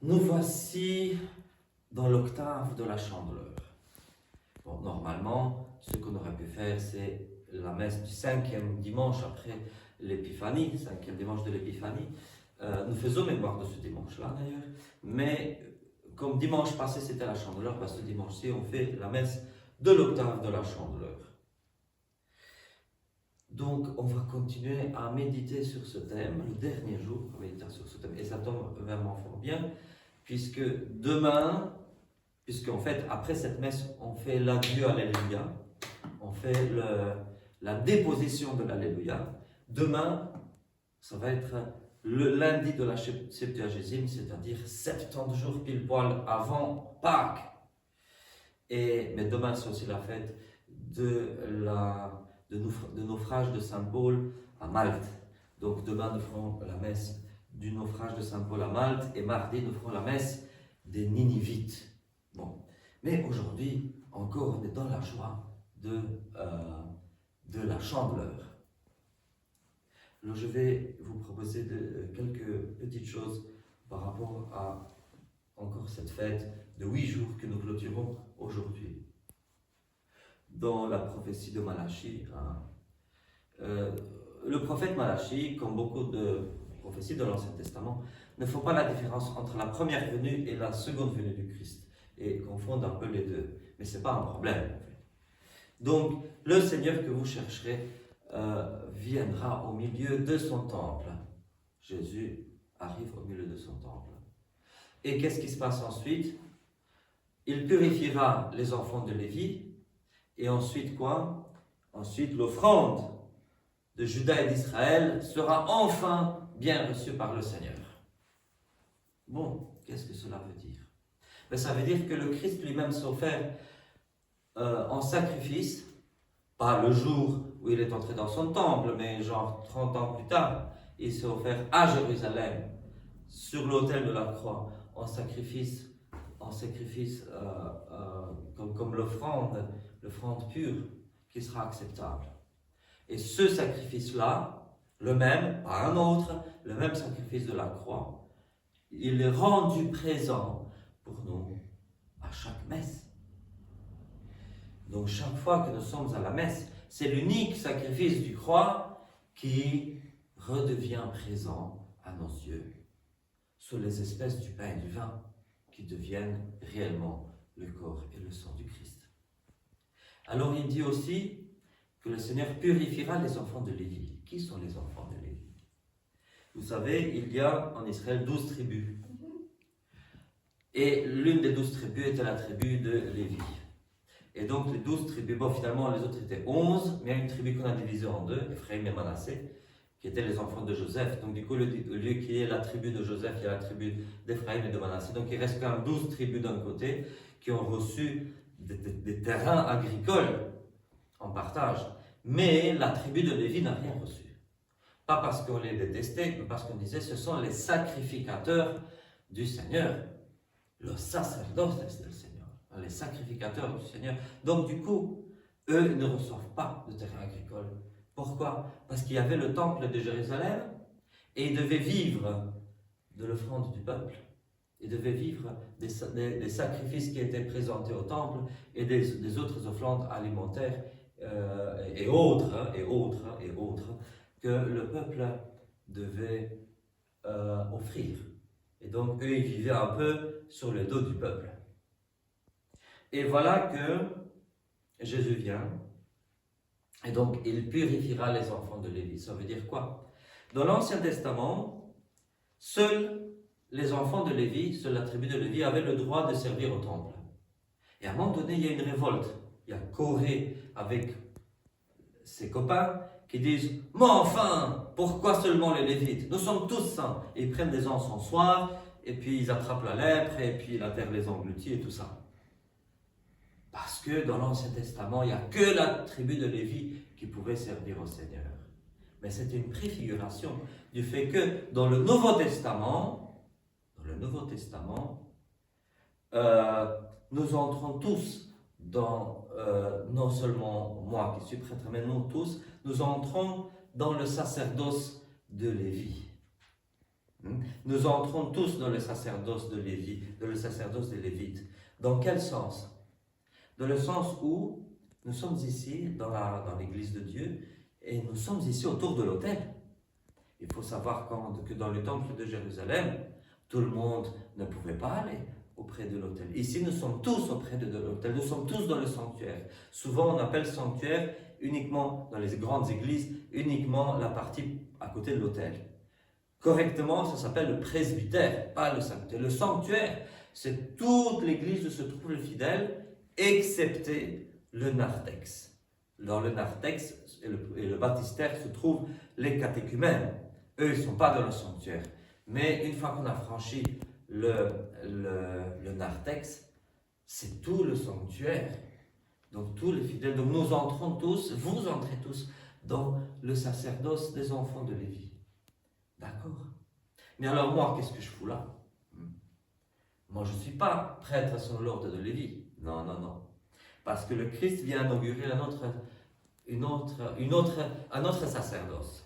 Nous voici dans l'octave de la Chandeleur. Bon, normalement, ce qu'on aurait pu faire, c'est la messe du 5e dimanche après l'Épiphanie, 5e dimanche de l'Épiphanie. Nous faisons mémoire de ce dimanche-là d'ailleurs, mais comme dimanche passé c'était la Chandeleur, ce dimanche-ci on fait la messe de l'octave de la Chandeleur. Donc on va continuer à méditer sur ce thème, le dernier jour, on va méditer sur ce thème, et ça tombe vraiment fort bien, puisque demain, puisqu'en fait après cette messe on fait l'adieu à l'Alléluia, on fait la déposition de l'Alléluia. Demain, ça va être le lundi de la Septuagésime, c'est-à-dire 70 jours pile poil avant Pâques. Mais demain, c'est aussi la fête de naufrage de Saint Paul à Malte. Donc demain, nous ferons la messe du naufrage de Saint Paul à Malte, et mardi, nous ferons la messe des Ninivites. Bon. Mais aujourd'hui, encore, on est dans la joie de la Chandeleur. Alors je vais vous proposer quelques petites choses par rapport à encore cette fête de 8 jours que nous clôturons aujourd'hui. Dans la prophétie de Malachie, le prophète Malachie, comme beaucoup de prophéties de l'Ancien Testament, ne font pas la différence entre la première venue et la seconde venue du Christ, et confondent un peu les deux. Mais ce n'est pas un problème en fait. Donc, le Seigneur que vous chercherez viendra au milieu de son temple. Jésus arrive au milieu de son temple. Et qu'est-ce qui se passe ensuite? Il purifiera les enfants de Lévi. Et ensuite quoi? Ensuite, l'offrande de Juda et d'Israël sera enfin bien reçue par le Seigneur. Bon, qu'est-ce que cela veut dire? Ça veut dire que le Christ lui-même s'offert en sacrifice, pas le jour où il est entré dans son temple, mais genre 30 ans plus tard, il s'est offert à Jérusalem, sur l'autel de la croix, en sacrifice comme l'offrande pure, qui sera acceptable. Et ce sacrifice-là, le même, pas un autre, le même sacrifice de la croix, il est rendu présent pour nous à chaque messe. Donc chaque fois que nous sommes à la messe, c'est l'unique sacrifice du croix qui redevient présent à nos yeux, sous les espèces du pain et du vin, qui deviennent réellement le corps et le sang du Christ. Alors il dit aussi que le Seigneur purifiera les enfants de Lévi. Qui sont les enfants de Lévi? Vous savez, il y a en Israël 12 tribus. Et l'une des 12 tribus était la tribu de Lévi. Et donc les 12 tribus, bon finalement les autres étaient 11, mais il y a une tribu qu'on a divisée en deux, Ephraim et Manassé, qui étaient les enfants de Joseph. Donc du coup, au lieu qu'il y ait la tribu de Joseph, il y a la tribu d'Ephraim et de Manassé. Donc il reste quand même 12 tribus d'un côté qui ont reçu des terrains agricoles en partage. Mais la tribu de Lévi n'a rien reçu. Pas parce qu'on les détestait, mais parce qu'on disait ce sont les sacrificateurs du Seigneur. Le sacerdoce c'est le Seigneur. Les sacrificateurs du Seigneur. Donc du coup, eux ne reçoivent pas de terrain agricole. Pourquoi? Parce qu'il y avait le temple de Jérusalem et ils devaient vivre de l'offrande du peuple. Ils devaient vivre des sacrifices qui étaient présentés au temple et des autres offrandes alimentaires et autres que le peuple devait offrir. Et donc eux, ils vivaient un peu sur le dos du peuple. Et voilà que Jésus vient, et donc il purifiera les enfants de Lévi. Ça veut dire quoi? Dans l'Ancien Testament, seuls les enfants de Lévi, seule la tribu de Lévi, avaient le droit de servir au temple. Et à un moment donné, il y a une révolte. Il y a Corée avec ses copains qui disent « Mais enfin, pourquoi seulement les Lévites? Nous sommes tous saints. » Et ils prennent des encensoirs, et puis ils attrapent la lèpre, et puis la terre les engloutit, et tout ça. Parce que dans l'Ancien Testament, il n'y a que la tribu de Lévi qui pouvait servir au Seigneur. Mais c'est une préfiguration du fait que dans le Nouveau Testament, nous entrons tous dans, non seulement moi qui suis prêtre, mais nous tous, nous entrons dans le sacerdoce de Lévi. Nous entrons tous dans le sacerdoce de Lévi, dans le sacerdoce des Lévites. Dans quel sens? Dans le sens où nous sommes ici dans l'église de Dieu et nous sommes ici autour de l'autel. Il faut savoir que dans le temple de Jérusalem, tout le monde ne pouvait pas aller auprès de l'autel. Ici, nous sommes tous auprès de l'autel, nous sommes tous dans le sanctuaire. Souvent, on appelle sanctuaire uniquement, dans les grandes églises, uniquement la partie à côté de l'autel. Correctement, ça s'appelle le presbytère, pas le sanctuaire. Le sanctuaire, c'est toute l'église où se trouvent les fidèles, excepté le narthex. Dans le narthex et le baptistère se trouvent les catéchumènes. Eux, ils ne sont pas dans le sanctuaire. Mais une fois qu'on a franchi le narthex, c'est tout le sanctuaire. Donc tous les fidèles, donc nous entrons tous, vous entrez tous dans le sacerdoce des enfants de Lévi. D'accord? Mais alors moi, qu'est-ce que je fous là? Moi, je ne suis pas prêtre selon l'ordre de Lévi. Non, non, non. Parce que le Christ vient inaugurer un autre sacerdoce.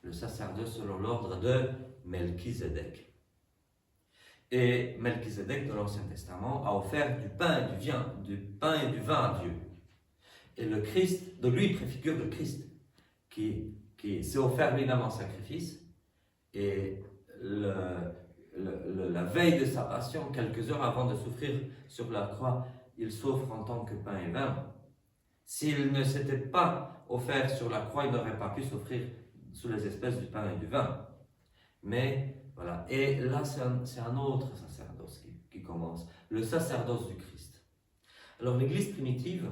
Le sacerdoce selon l'ordre de Melchizedek. Et Melchizedek, dans l'Ancien Testament, a offert du pain et du vin à Dieu. Et le Christ, de lui préfigure le Christ, qui s'est offert lui-même en sacrifice. Et la veille de sa passion, quelques heures avant de souffrir sur la croix, il s'offre en tant que pain et vin. S'il ne s'était pas offert sur la croix, il n'aurait pas pu s'offrir sous les espèces du pain et du vin. Mais voilà, et là c'est un autre sacerdoce qui commence, le sacerdoce du Christ. Alors l'Église primitive,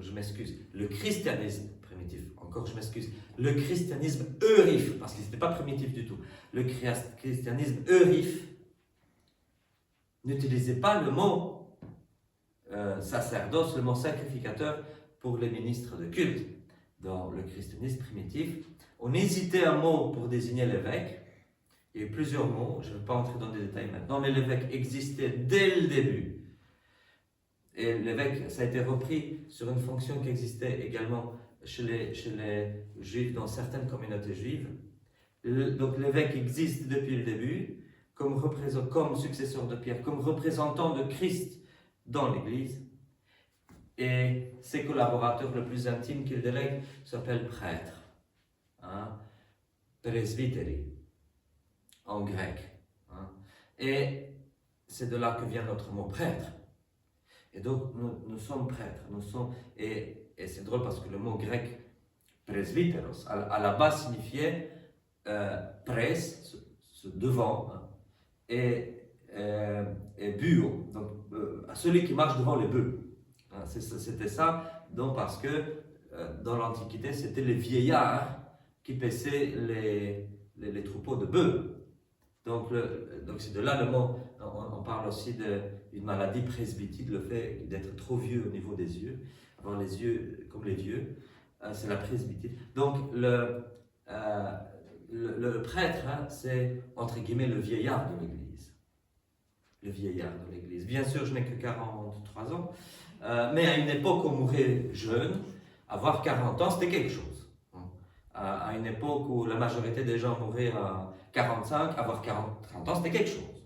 je m'excuse, le christianisme primitif, encore je m'excuse, le christianisme eurif, parce que ce n'était pas primitif du tout, le christianisme eurif n'utilisait pas le mot sacerdoce, le mot sacrificateur pour les ministres de culte. Dans le christianisme primitif, on hésitait un mot pour désigner l'évêque. Il y a eu plusieurs mots, je ne vais pas entrer dans des détails maintenant, mais l'évêque existait dès le début. Et l'évêque, ça a été repris sur une fonction qui existait également chez les juifs, dans certaines communautés juives. Donc l'évêque existe depuis le début, comme successeur de Pierre, comme représentant de Christ dans l'Église. Et ses collaborateurs le plus intimes qu'il délègue s'appellent prêtres. Presbyteri, en grec. Et c'est de là que vient notre mot prêtre. Et donc nous sommes prêtres. Et c'est drôle parce que le mot grec presbyteros, à la base signifiait pres, ce devant, et buo, donc celui qui marche devant les bœufs. C'était ça, donc parce que dans l'Antiquité, c'était les vieillards qui paissaient les troupeaux de bœufs. Donc c'est de là le mot, on parle aussi d'une maladie presbytique, le fait d'être trop vieux au niveau des yeux, avoir les yeux comme les vieux, c'est la presbytite. Donc le prêtre, c'est entre guillemets le vieillard de l'Église. Le vieillard de l'Église. Bien sûr, je n'ai que 43 ans, mais à une époque où on mourait jeune, avoir 40 ans, c'était quelque chose. À une époque où la majorité des gens mouraient à 45, avoir 30 ans, c'était quelque chose.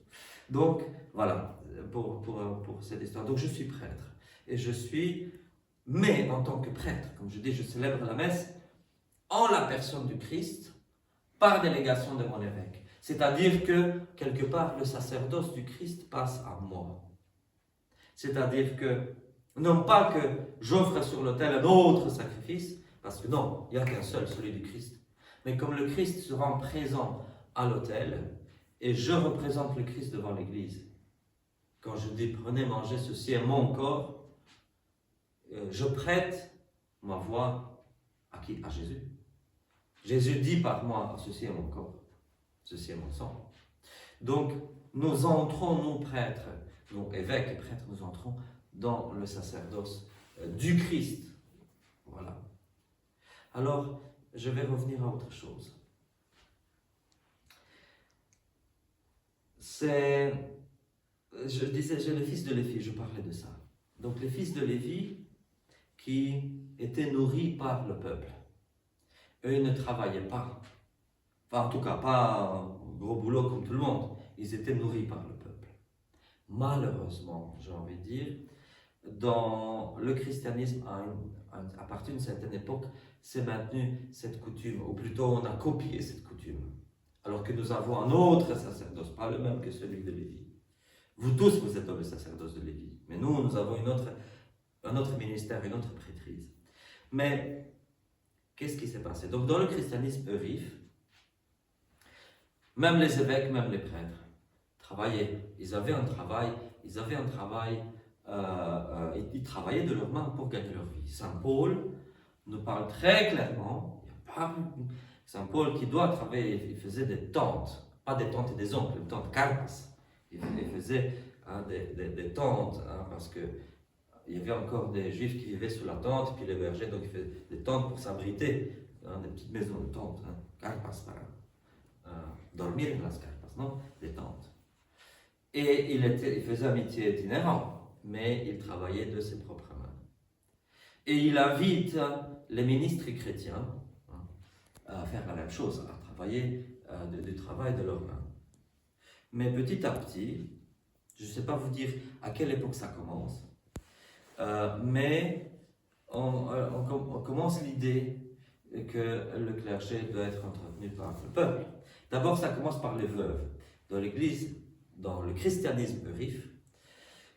Donc, voilà, pour cette histoire. Donc, je suis prêtre. Et mais en tant que prêtre, comme je dis, je célèbre la messe en la personne du Christ, par délégation de mon évêque. C'est-à-dire que, quelque part, le sacerdoce du Christ passe à moi. C'est-à-dire que, non pas que j'offre sur l'autel un autre sacrifice, parce que non, il n'y a qu'un seul, celui du Christ. Mais comme le Christ se rend présent à l'autel, et je représente le Christ devant l'Église. Quand je dis prenez, mangez, ceci est mon corps, je prête ma voix à qui? À Jésus. Jésus dit par moi, ceci est mon corps, ceci est mon sang. Donc, nous entrons, nous prêtres, nous évêques et prêtres, nous entrons dans le sacerdoce du Christ. Voilà. Alors, je vais revenir à autre chose. Je disais, j'ai le fils de Lévi, je parlais de ça. Donc, les fils de Lévi qui étaient nourris par le peuple. Eux, ils ne travaillaient pas. Enfin, en tout cas, pas un gros boulot comme tout le monde. Ils étaient nourris par le peuple. Malheureusement, j'ai envie de dire, dans le christianisme, à partir d'une certaine époque, s'est maintenue cette coutume, ou plutôt on a copié cette coutume. Alors que nous avons un autre sacerdoce, pas le même que celui de Lévi. Vous tous, vous êtes dans le sacerdoce de Lévi. Mais nous avons un autre ministère, une autre prêtrise. Mais, qu'est-ce qui s'est passé? Donc, dans le christianisme juif, même les évêques, même les prêtres, travaillaient. Ils avaient un travail, ils travaillaient de leurs mains pour gagner leur vie. Saint Paul nous parle très clairement, Saint Paul qui doit travailler, il faisait des tentes, pas des tentes et des oncles, des tentes carpas. Il faisait des tentes, parce que il y avait encore des juifs qui vivaient sous la tente, puis les bergers, donc il faisait des tentes pour s'abriter, des petites maisons de tentes, carpas, dormir dans las carpas, non? Des tentes. Et il faisait un métier itinérant, mais il travaillait de ses propres mains. Et il invite les ministres chrétiens à faire la même chose, à travailler du travail de leurs mains. Mais petit à petit, je ne sais pas vous dire à quelle époque ça commence, mais on commence l'idée que le clergé doit être entretenu par le peuple. D'abord, ça commence par les veuves. Dans l'Église, dans le christianisme juif,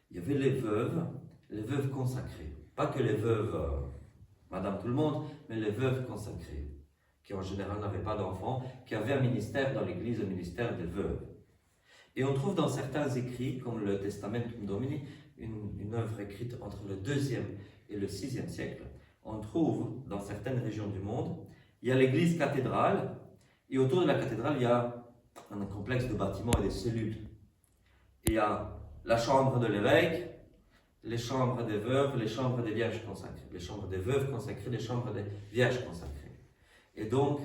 il y avait les veuves consacrées. Pas que les veuves, Madame tout le monde, mais les veuves consacrées, qui en général n'avaient pas d'enfants, qui avaient un ministère dans l'Église, le ministère des veuves. Et on trouve dans certains écrits, comme le Testamentum Domini, une œuvre écrite entre le 2e et le 6e siècle, on trouve dans certaines régions du monde, il y a l'église cathédrale, et autour de la cathédrale, il y a un complexe de bâtiments et des cellules. Et il y a la chambre de l'évêque, les chambres des veuves, les chambres des vierges consacrées, les chambres des veuves consacrées, les chambres des vierges consacrées. Et donc,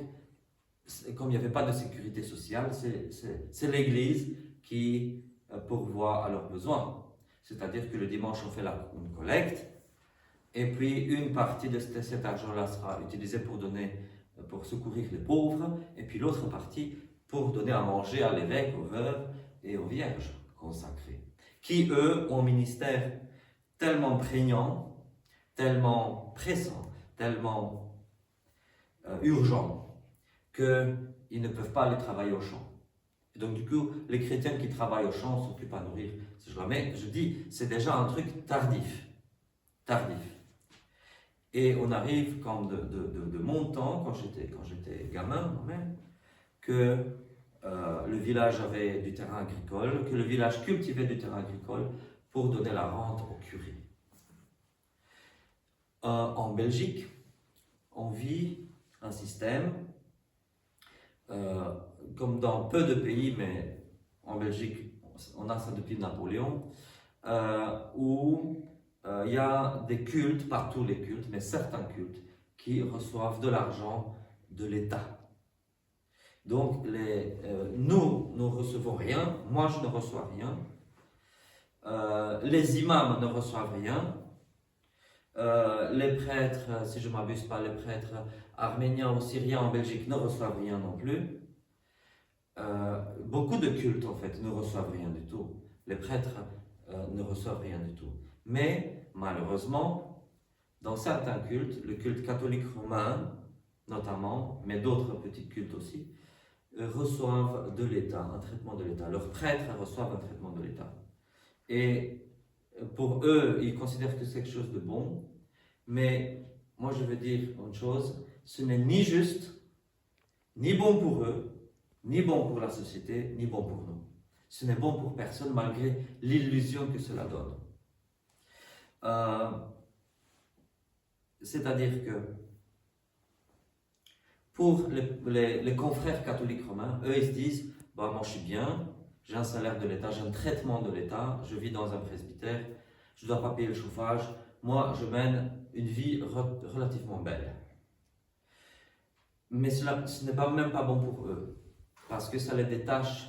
comme il n'y avait pas de sécurité sociale, c'est l'église qui pourvoit à leurs besoins. C'est-à-dire que le dimanche, on fait une collecte, et puis une partie de cet argent-là sera utilisée pour secourir les pauvres, et puis l'autre partie pour donner à manger à l'évêque, aux veuves et aux vierges consacrées, qui eux ont un ministère tellement prégnant, tellement pressant, tellement urgent, qu'ils ne peuvent pas aller travailler au champ. Et donc du coup, les chrétiens qui travaillent au champ s'occupent à nourrir ces gens-là. Mais je dis, c'est déjà un truc tardif. Et on arrive comme de mon temps, quand j'étais gamin moi-même, que le village avait du terrain agricole, que le village cultivait du terrain agricole pour donner la rente au curé. En Belgique, on vit un système, comme dans peu de pays, mais en Belgique, on a ça depuis Napoléon, où il y a des cultes, pas tous les cultes, mais certains cultes, qui reçoivent de l'argent de l'État. Donc, nous ne recevons rien, moi je ne reçois rien, les imams ne reçoivent rien, les prêtres, si je ne m'abuse pas, les prêtres arméniens ou syriens en Belgique ne reçoivent rien non plus. Beaucoup de cultes en fait ne reçoivent rien du tout. Les prêtres ne reçoivent rien du tout. Mais malheureusement, dans certains cultes, le culte catholique romain notamment, mais d'autres petits cultes aussi, reçoivent de l'État, un traitement de l'État. Leurs prêtres reçoivent un traitement de l'État. Et pour eux, ils considèrent que c'est quelque chose de bon, mais moi je veux dire une chose, ce n'est ni juste, ni bon pour eux, ni bon pour la société, ni bon pour nous. Ce n'est bon pour personne malgré l'illusion que cela donne. C'est-à-dire que pour les confrères catholiques romains, eux ils se disent, bah, moi je suis bien, j'ai un salaire de l'État, j'ai un traitement de l'État, je vis dans un presbytère, je ne dois pas payer le chauffage, moi je mène une vie relativement belle. Mais ce n'est même pas bon pour eux, parce que ça les détache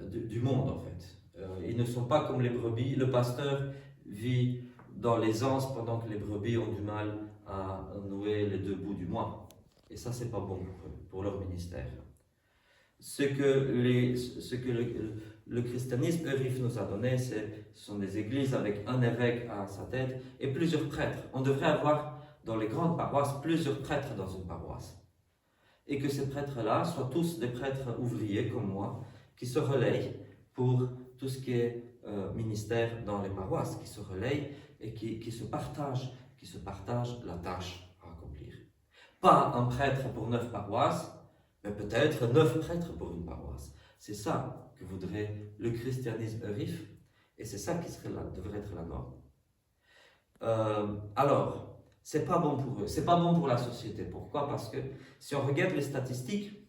du monde en fait. Ils ne sont pas comme les brebis. Le pasteur vit dans l'aisance pendant que les brebis ont du mal à nouer les deux bouts du mois. Et ça, c'est pas bon pour eux, pour leur ministère. Ce que le christianisme juif nous a donné, ce sont des églises avec un évêque à sa tête et plusieurs prêtres. On devrait avoir dans les grandes paroisses plusieurs prêtres dans une paroisse. Et que ces prêtres-là soient tous des prêtres ouvriers comme moi, qui se relayent pour tout ce qui est ministère dans les paroisses, qui se relayent et qui se partagent la tâche à accomplir. Pas un prêtre pour 9 paroisses, mais peut-être 9 prêtres pour une paroisse. C'est ça que voudrait le christianisme juif, et c'est ça qui devrait être la norme. Alors, c'est pas bon pour eux, c'est pas bon pour la société. Pourquoi? Parce que si on regarde les statistiques,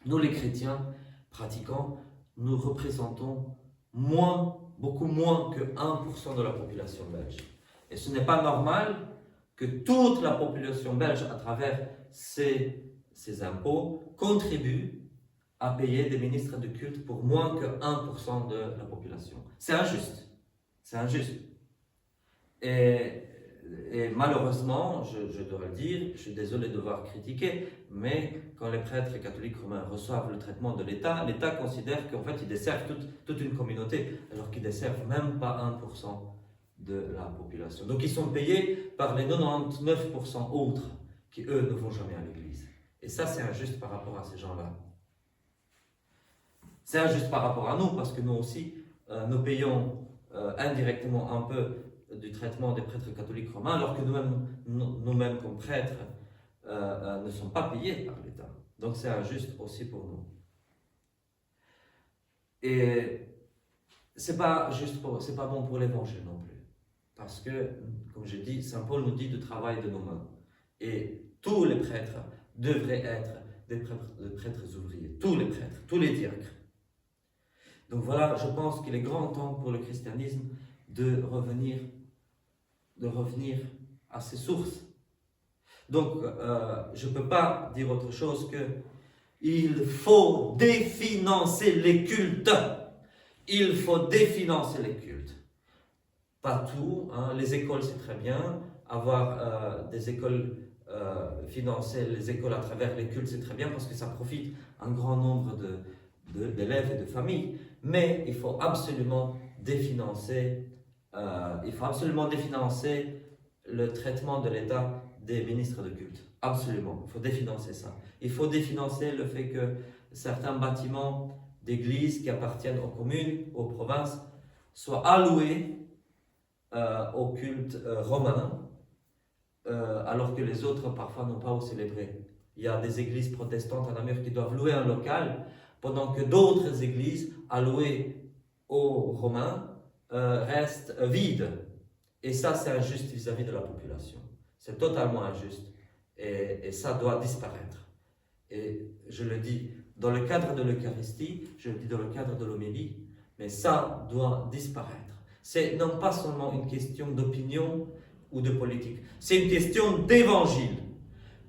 nous les chrétiens pratiquants, nous représentons beaucoup moins que 1% de la population belge. Et ce n'est pas normal que toute la population belge, à travers ses impôts, contribue à payer des ministres de culte pour moins que 1% de la population. C'est injuste. C'est injuste. Et malheureusement, je dois le dire, je suis désolé de devoir critiquer, mais quand les prêtres catholiques romains reçoivent le traitement de l'État, l'État considère qu'en fait ils desservent toute une communauté, alors qu'ils ne desservent même pas 1% de la population. Donc ils sont payés par les 99% autres qui, eux, ne vont jamais à l'église. Et ça, c'est injuste par rapport à ces gens-là. C'est injuste par rapport à nous, parce que nous aussi, nous payons indirectement un peu du traitement des prêtres catholiques romains, alors que nous-mêmes comme prêtres, ne sommes pas payés par l'État. Donc c'est injuste aussi pour nous. Et c'est pas bon pour l'évangile non plus. Parce que, comme je dis, Saint Paul nous dit de travail de nos mains. Et tous les prêtres devraient être des prêtres ouvriers. Tous les prêtres, tous les diacres. Donc voilà, je pense qu'il est grand temps pour le christianisme de revenir à ses sources. Donc, je ne peux pas dire autre chose que il faut définancer les cultes. Il faut définancer les cultes. Pas tout, hein. Les écoles, c'est très bien. Avoir des écoles, financer les écoles à travers les cultes, c'est très bien parce que ça profite à un grand nombre d'élèves et de familles. Mais il faut absolument définancer le traitement de l'État des ministres de culte. Absolument, il faut définancer ça. Il faut définancer le fait que certains bâtiments d'églises qui appartiennent aux communes, aux provinces, soient alloués au culte romain, alors que les autres parfois n'ont pas où célébrer. Il y a des églises protestantes à Namur qui doivent louer un local, pendant que d'autres églises allouées aux Romains restent vides. Et ça, c'est injuste vis-à-vis de la population. C'est totalement injuste. Et ça doit disparaître. Et je le dis dans le cadre de l'Eucharistie, je le dis dans le cadre de l'homélie, mais ça doit disparaître. C'est non pas seulement une question d'opinion ou de politique, c'est une question d'évangile.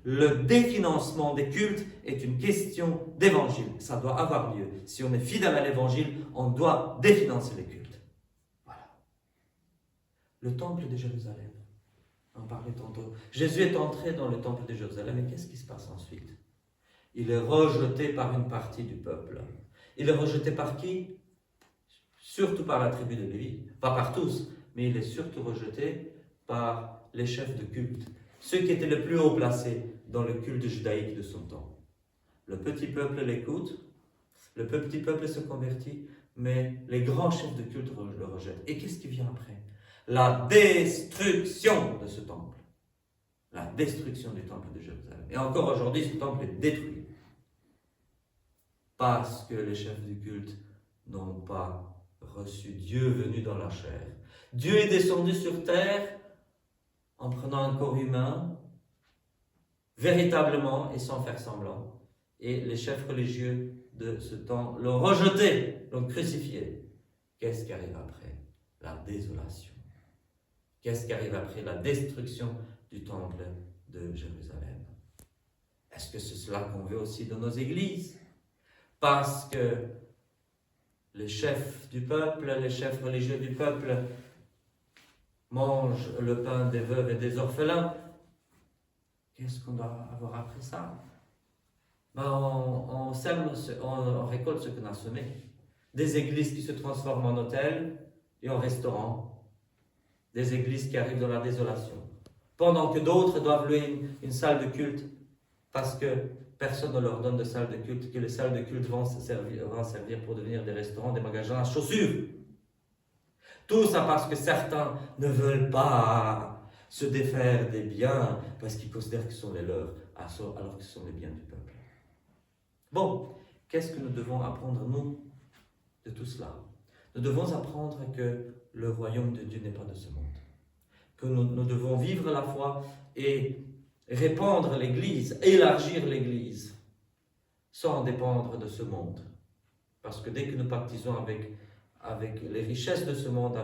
Le définancement des cultes est une question d'évangile. Ça doit avoir lieu. Si on est fidèle à l'évangile, on doit définancer les cultes. Voilà. Le temple de Jérusalem. On parlait tantôt. Jésus est entré dans le temple de Jérusalem, et qu'est-ce qui se passe ensuite? Il est rejeté par une partie du peuple. Il est rejeté par qui? Surtout par la tribu de Lévi. Pas par tous, mais il est surtout rejeté par les chefs de culte. Ceux qui étaient les plus haut placés dans le culte judaïque de son temps. Le petit peuple l'écoute, le petit peuple se convertit, mais les grands chefs de culte le rejettent. Et qu'est-ce qui vient après? La destruction de ce temple. La destruction du temple de Jérusalem. Et encore aujourd'hui, ce temple est détruit. Parce que les chefs du culte n'ont pas reçu Dieu venu dans la chair. Dieu est descendu sur terre en prenant un corps humain, véritablement et sans faire semblant. Et les chefs religieux de ce temps l'ont rejeté, l'ont crucifié. Qu'est-ce qui arrive après? La désolation. Qu'est-ce qui arrive après? La destruction du temple de Jérusalem. Est-ce que c'est cela qu'on veut aussi dans nos églises? Parce que les chefs du peuple, les chefs religieux du peuple mangent le pain des veuves et des orphelins, Qu'est-ce qu'on doit avoir après ça? Ben, on sème, on récolte ce qu'on a semé. Des églises qui se transforment en hôtels et en restaurants. Des églises qui arrivent dans la désolation. Pendant que d'autres doivent louer une salle de culte parce que personne ne leur donne de salle de culte, que les salles de culte vont servir pour devenir des restaurants, des magasins à chaussures. Tout ça parce que certains ne veulent pas se défaire des biens parce qu'ils considèrent que ce sont les leurs, alors que ce sont les biens du peuple. Bon, qu'est-ce que nous devons apprendre, nous, de tout cela? Nous devons apprendre que le royaume de Dieu n'est pas de ce monde. Que nous devons vivre la foi et répandre l'Église, élargir l'Église, sans dépendre de ce monde. Parce que dès que nous pactisons avec les richesses de ce monde,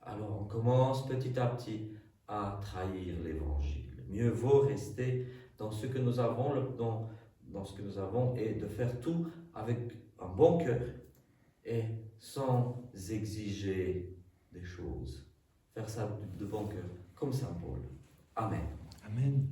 alors on commence petit à petit à trahir l'Évangile. Mieux vaut rester dans ce que nous avons, dans ce que nous avons, et de faire tout avec un bon cœur et sans exiger des choses. Faire ça de bon cœur, comme Saint Paul. Amen. Amen.